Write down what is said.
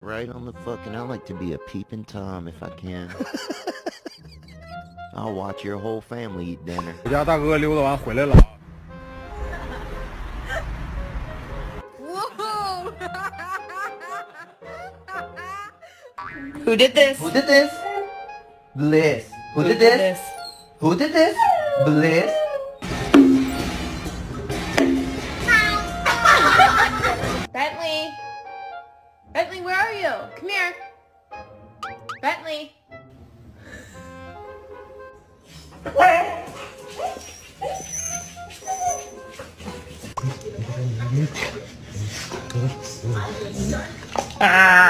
Right on the fucking, I like to be a peeping Tom if I can. I'll watch your whole family eat dinner. 我家大哥溜达完回来了。Whoa! Who did this? Who did this? Bliss. Who did this? Who did this? Bliss. Bentley! Bentley, where are you? Come here. Bentley. Ah!